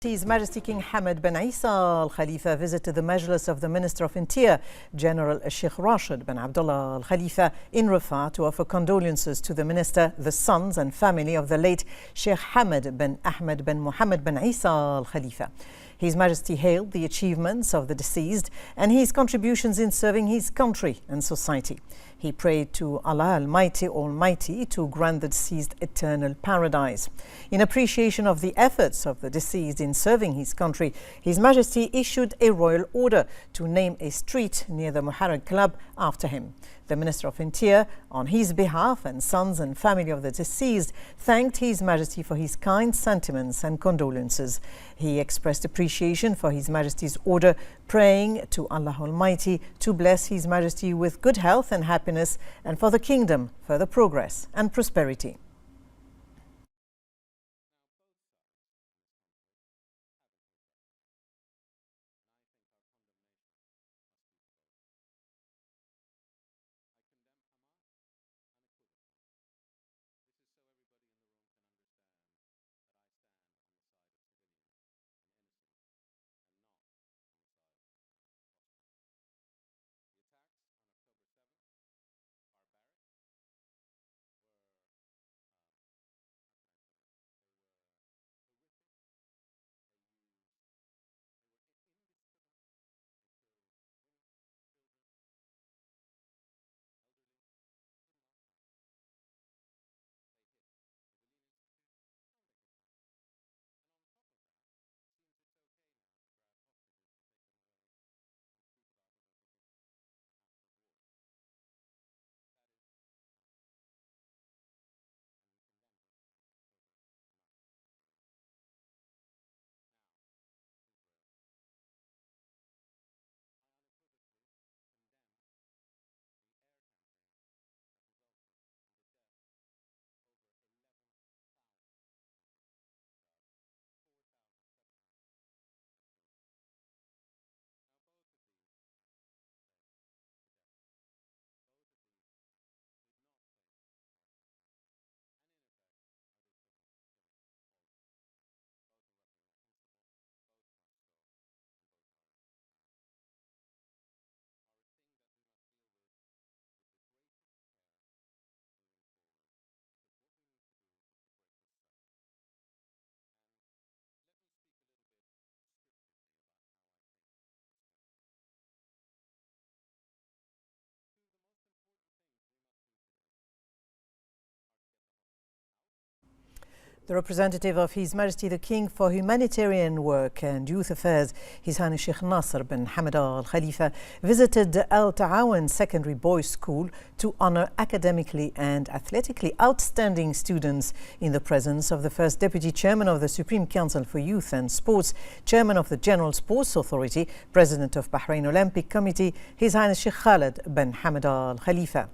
His Majesty King Hamad bin Isa Al Khalifa visited the Majlis of the Minister of Interior, General Sheikh Rashid bin Abdullah Al Khalifa, in Rafah to offer condolences to the minister, the sons and family of the late Sheikh Hamad bin Ahmed bin Mohammed bin Isa Al Khalifa. His Majesty hailed the achievements of the deceased and his contributions in serving his country and society. He prayed to Allah Almighty to grant the deceased eternal paradise. In appreciation of the efforts of the deceased in serving his country, His Majesty issued a royal order to name a street near the Muharrag Club after him. The Minister of Interior, on his behalf and sons and family of the deceased, thanked His Majesty for his kind sentiments and condolences. He expressed appreciation for His Majesty's order, praying to Allah Almighty to bless His Majesty with good health and happiness, and for the kingdom further progress and prosperity. The representative of His Majesty the King for Humanitarian Work and Youth Affairs, His Highness Sheikh Nasser bin Hamad Al Khalifa, visited Al Ta'awan Secondary Boys School to honor academically and athletically outstanding students in the presence of the first Deputy Chairman of the Supreme Council for Youth and Sports, Chairman of the General Sports Authority, President of Bahrain Olympic Committee, His Highness Sheikh Khalid bin Hamad Al Khalifa.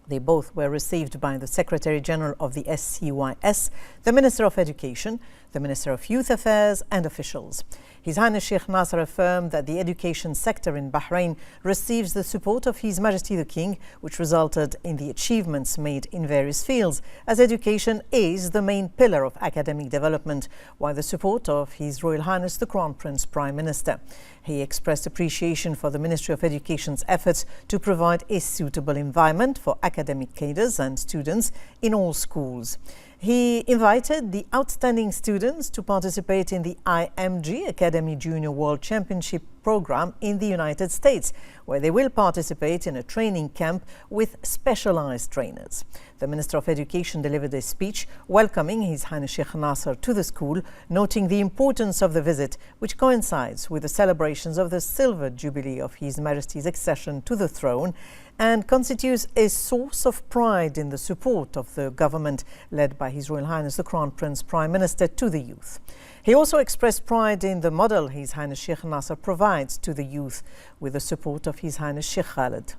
They both were received by the Secretary General of the SCYS, the Minister of Education, the Minister of Youth Affairs and officials. His Highness Sheikh Nasser affirmed that the education sector in Bahrain receives the support of His Majesty the King, which resulted in the achievements made in various fields, as education is the main pillar of academic development, while the support of His Royal Highness the Crown Prince Prime Minister. He expressed appreciation for the Ministry of Education's efforts to provide a suitable environment for academic cadres and students in all schools. He invited the outstanding students to participate in the IMG Academy Junior World Championship program in the United States, where they will participate in a training camp with specialized trainers. The Minister of Education delivered a speech welcoming His Highness Sheikh Nasser to the school, noting the importance of the visit, which coincides with the celebrations of the Silver Jubilee of His Majesty's accession to the throne and constitutes a source of pride in the support of the government led by His Royal Highness the Crown Prince Prime Minister to the youth. He also expressed pride in the model His Highness Sheikh Nasser provides to the youth with the support of His Highness Sheikh Khalid.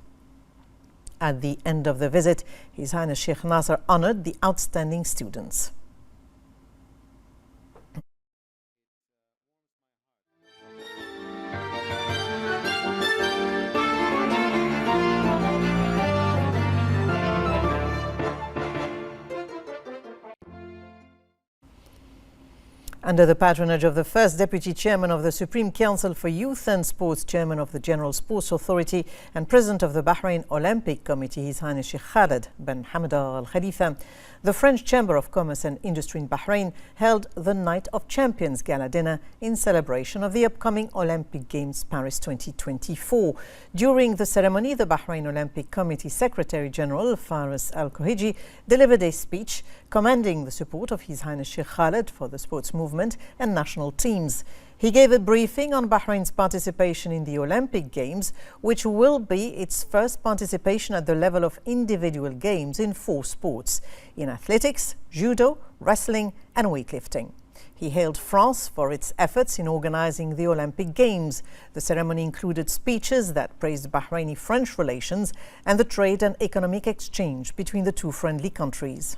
At the end of the visit, His Highness Sheikh Nasser honored the outstanding students. Under the patronage of the first Deputy Chairman of the Supreme Council for Youth and Sports, Chairman of the General Sports Authority and President of the Bahrain Olympic Committee, His Highness Sheikh Khaled bin Hamad Al Khalifa, the French Chamber of Commerce and Industry in Bahrain held the Night of Champions Gala dinner in celebration of the upcoming Olympic Games Paris 2024. During the ceremony, the Bahrain Olympic Committee Secretary General Faris Al-Kohiji delivered a speech commending the support of His Highness Sheikh Khaled for the sports movement and national teams. He gave a briefing on Bahrain's participation in the Olympic Games, which will be its first participation at the level of individual games in 4 sports: in athletics, judo, wrestling and weightlifting. He hailed France for its efforts in organizing the Olympic Games. The ceremony included speeches that praised Bahraini-French relations and the trade and economic exchange between the two friendly countries.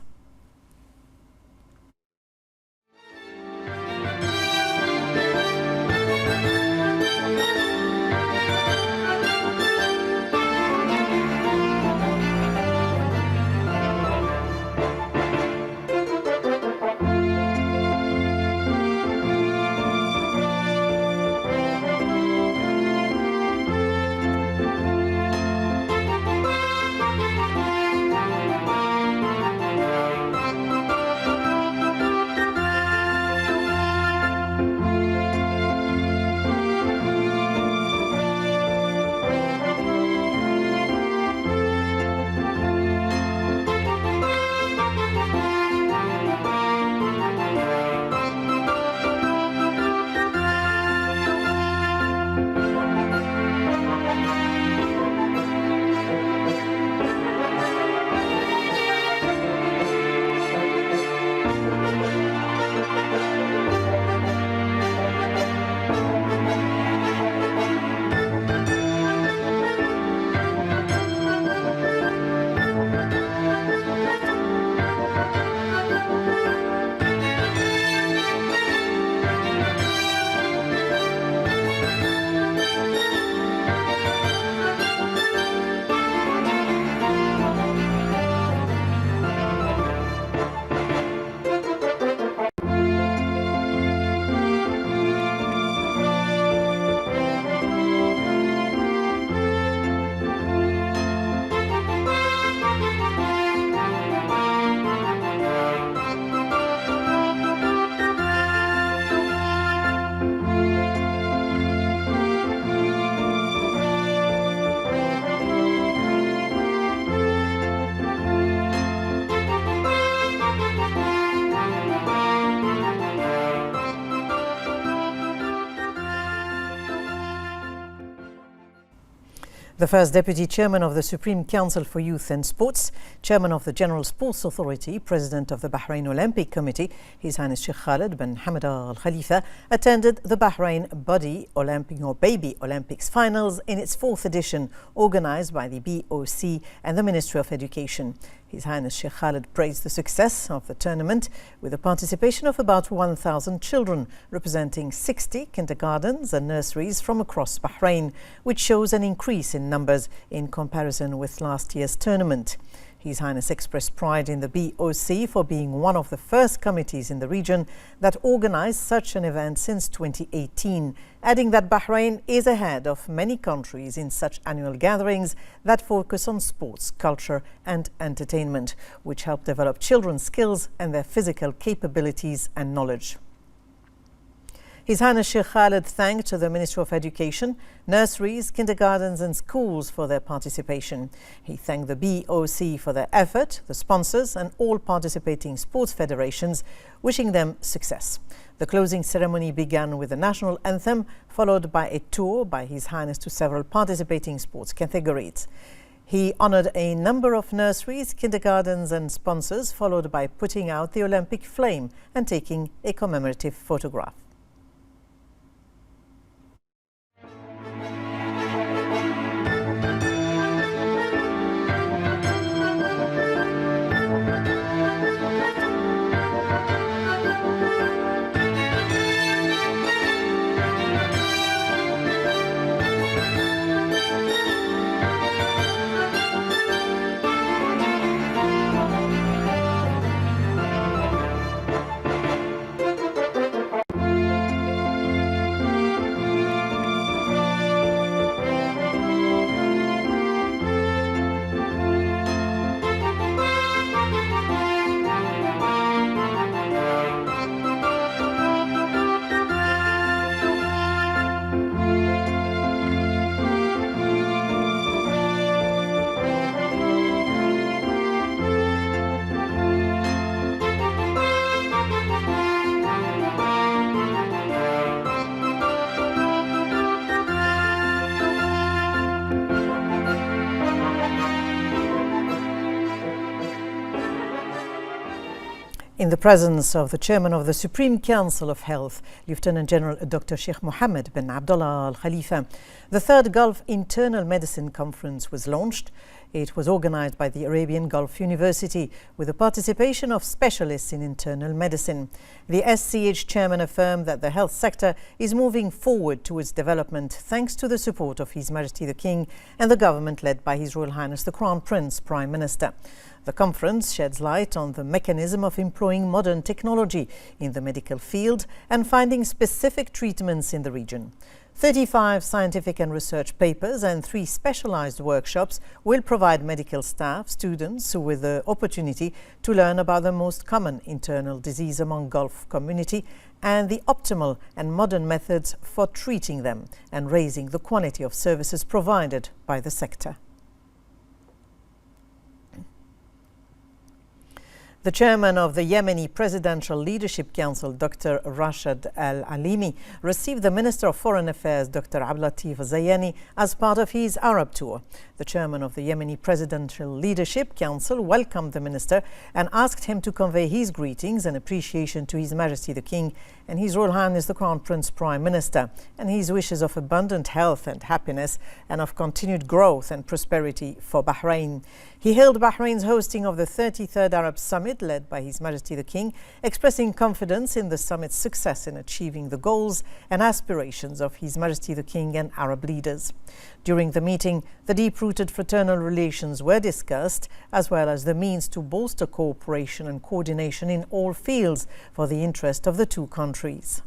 The first Deputy Chairman of the Supreme Council for Youth and Sports, Chairman of the General Sports Authority, President of the Bahrain Olympic Committee, His Highness Sheikh Khaled bin Hamad Al Khalifa, attended the Bahrain Baby Olympics finals in its 4th edition, organized by the BOC and the Ministry of Education. His Highness Sheikh Khaled praised the success of the tournament with the participation of about 1,000 children, representing 60 kindergartens and nurseries from across Bahrain, which shows an increase in numbers in comparison with last year's tournament. His Highness expressed pride in the BOC for being one of the first committees in the region that organized such an event since 2018, adding that Bahrain is ahead of many countries in such annual gatherings that focus on sports, culture and entertainment, which help develop children's skills and their physical capabilities and knowledge. His Highness Sheikh Khaled thanked the Ministry of Education, nurseries, kindergartens and schools for their participation. He thanked the BOC for their effort, the sponsors and all participating sports federations, wishing them success. The closing ceremony began with the national anthem, followed by a tour by His Highness to several participating sports categories. He honored a number of nurseries, kindergartens and sponsors, followed by putting out the Olympic flame and taking a commemorative photograph. in the presence of the chairman of the Supreme Council of Health, Lieutenant General Dr. Sheikh Mohammed bin Abdullah Al Khalifa. The third Gulf Internal Medicine Conference was launched. It was organized by the Arabian Gulf University with the participation of specialists in internal medicine. The SCH chairman affirmed that the health sector is moving forward towards development thanks to the support of His Majesty the King and the government led by His Royal Highness the Crown Prince Prime Minister. The conference sheds light on the mechanism of employing modern technology in the medical field and finding specific treatments in the region. 35 scientific and research papers and 3 specialized workshops will provide medical staff, students with the opportunity to learn about the most common internal disease among Gulf community and the optimal and modern methods for treating them and raising the quality of services provided by the sector. The chairman of the Yemeni Presidential Leadership Council, Dr. Rashid Al-Alimi, received the Minister of Foreign Affairs, Dr. Abdulatif Zayani, as part of his Arab tour. The chairman of the Yemeni Presidential Leadership Council welcomed the minister and asked him to convey his greetings and appreciation to His Majesty the King and His Royal Highness the Crown Prince Prime Minister, and his wishes of abundant health and happiness and of continued growth and prosperity for Bahrain. He hailed Bahrain's hosting of the 33rd Arab Summit led by His Majesty the King, expressing confidence in the summit's success in achieving the goals and aspirations of His Majesty the King and Arab leaders. During the meeting, the deep-rooted fraternal relations were discussed, as well as the means to bolster cooperation and coordination in all fields for the interest of the two countries.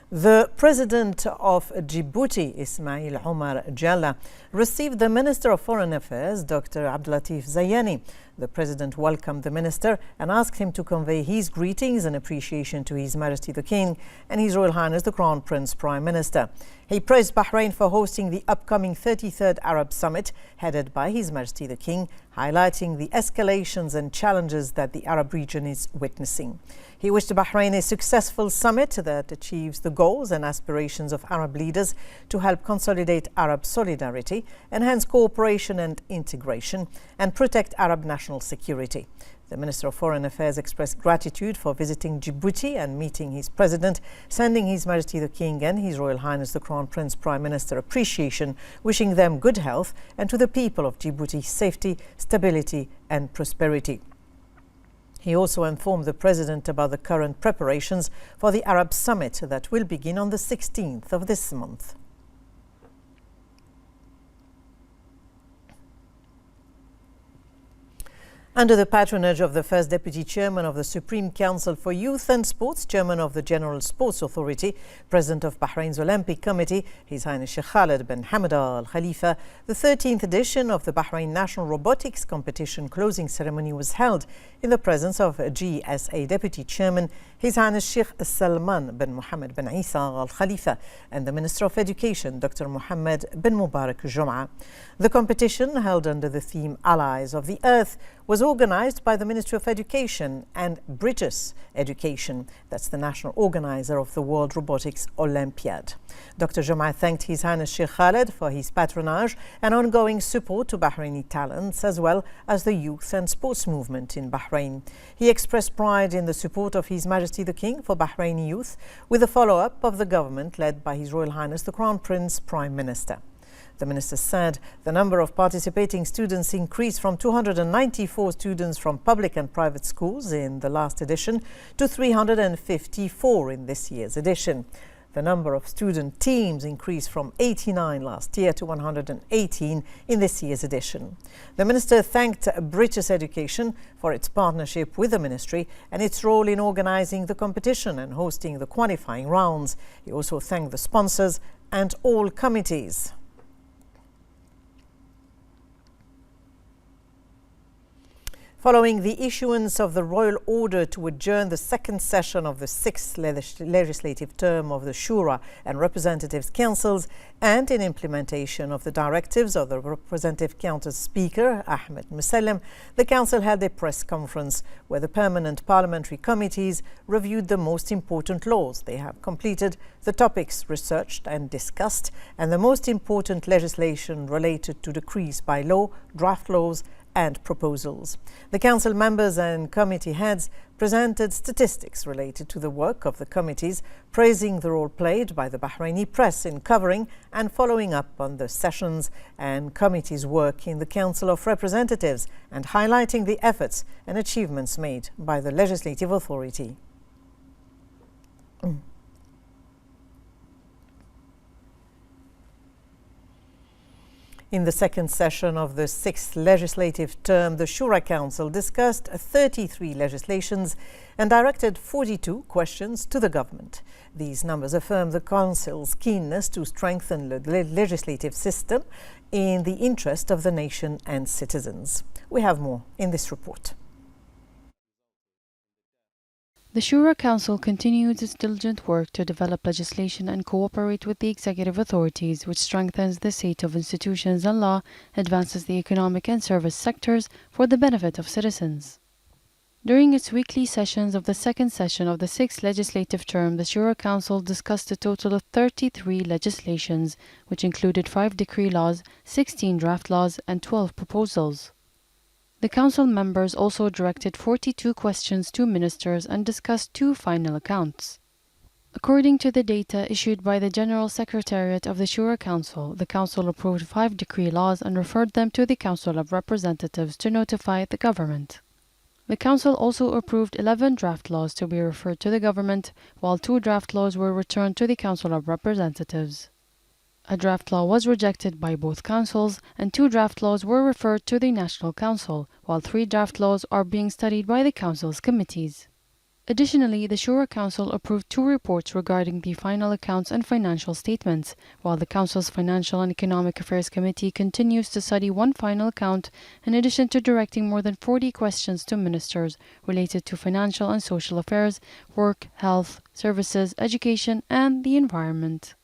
The President of Djibouti, Ismail Omar Jalla, received the Minister of Foreign Affairs, Dr. Abdulatif Zayani. The President welcomed the Minister and asked him to convey his greetings and appreciation to His Majesty the King and His Royal Highness the Crown Prince Prime Minister. He praised Bahrain for hosting the upcoming 33rd Arab Summit headed by His Majesty the King, highlighting the escalations and challenges that the Arab region is witnessing. He wished Bahrain a successful summit that achieves the goals and aspirations of Arab leaders to help consolidate Arab solidarity, enhance cooperation and integration, and protect Arab national security. The Minister of Foreign Affairs expressed gratitude for visiting Djibouti and meeting his President, sending His Majesty the King and His Royal Highness the Crown Prince Prime Minister appreciation, wishing them good health, and to the people of Djibouti safety, stability and prosperity. He also informed the President about the current preparations for the Arab Summit that will begin on the 16th of this month. Under the patronage of the First Deputy Chairman of the Supreme Council for Youth and Sports, Chairman of the General Sports Authority, President of Bahrain's Olympic Committee, His Highness Sheikh Khalid bin Hamad Al Khalifa, the 13th edition of the Bahrain National Robotics Competition closing ceremony was held in the presence of GSA Deputy Chairman, His Highness Sheikh Salman bin Mohammed bin Isa Al Khalifa, and the Minister of Education, Dr. Mohammed bin Mubarak Jum'a. The competition, held under the theme Allies of the Earth, was organized by the Ministry of Education and British Education, that's the national organizer of the World Robotics Olympiad. Dr. Jum'a thanked His Highness Sheikh Khalid for his patronage and ongoing support to Bahraini talents as well as the youth and sports movement in Bahrain. He expressed pride in the support of His Majesty the King for Bahraini youth with the follow-up of the government led by His Royal Highness the Crown Prince Prime Minister. The minister said the number of participating students increased from 294 students from public and private schools in the last edition to 354 in this year's edition. The number of student teams increased from 89 last year to 118 in this year's edition. The minister thanked British Education for its partnership with the ministry and its role in organizing the competition and hosting the qualifying rounds. He also thanked the sponsors and all committees. Following the issuance of the royal order to adjourn the second session of the sixth legislative term of the Shura and Representatives Councils, and in implementation of the directives of the Representative Council Speaker, Ahmed Musallam, the Council held a press conference where the permanent parliamentary committees reviewed the most important laws they have completed, the topics researched and discussed, and the most important legislation related to decrees by law, draft laws, and proposals. The Council members and committee heads presented statistics related to the work of the committees, praising the role played by the Bahraini press in covering and following up on the sessions and committees' work in the Council of Representatives, and highlighting the efforts and achievements made by the legislative authority. In the second session of the sixth legislative term, the Shura Council discussed 33 legislations and directed 42 questions to the government. These numbers affirm the Council's keenness to strengthen the legislative system in the interest of the nation and citizens. We have more in this report. The Shura Council continues its diligent work to develop legislation and cooperate with the executive authorities, which strengthens the state of institutions and law, advances the economic and service sectors for the benefit of citizens. During its weekly sessions of the second session of the sixth legislative term, the Shura Council discussed a total of 33 legislations, which included 5 decree laws, 16 draft laws, and 12 proposals. The Council members also directed 42 questions to ministers and discussed 2 final accounts. According to the data issued by the General Secretariat of the Shura Council, the Council approved 5 decree laws and referred them to the Council of Representatives to notify the government. The Council also approved 11 draft laws to be referred to the government, while 2 draft laws were returned to the Council of Representatives. A draft law was rejected by both councils, and 2 draft laws were referred to the National Council, while 3 draft laws are being studied by the Council's committees. Additionally, the Shura Council approved 2 reports regarding the final accounts and financial statements, while the Council's Financial and Economic Affairs Committee continues to study 1 final account, in addition to directing more than 40 questions to ministers related to financial and social affairs, work, health, services, education, and the environment.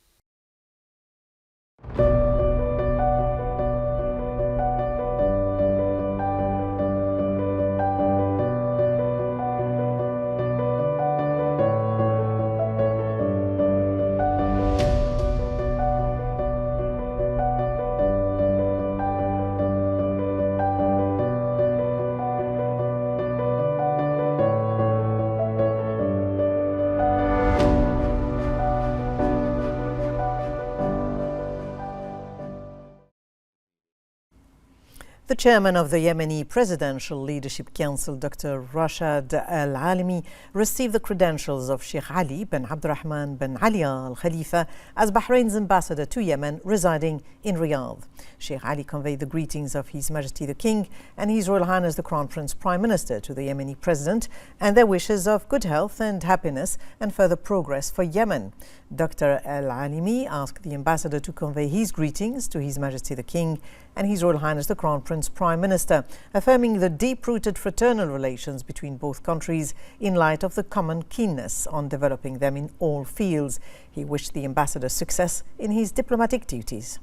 The chairman of the Yemeni Presidential Leadership Council, Dr. Rashad Al-Alimi, received the credentials of Sheikh Ali bin Abdurrahman bin Ali Al Khalifa as Bahrain's ambassador to Yemen, residing in Riyadh. Sheikh Ali conveyed the greetings of His Majesty the King and His Royal Highness the Crown Prince Prime Minister to the Yemeni President, and their wishes of good health and happiness and further progress for Yemen. Dr. Al-Alimi asked the ambassador to convey his greetings to His Majesty the King and His Royal Highness the Crown Prince Prime Minister, affirming the deep-rooted fraternal relations between both countries in light of the common keenness on developing them in all fields. He wished the ambassador success in his diplomatic duties.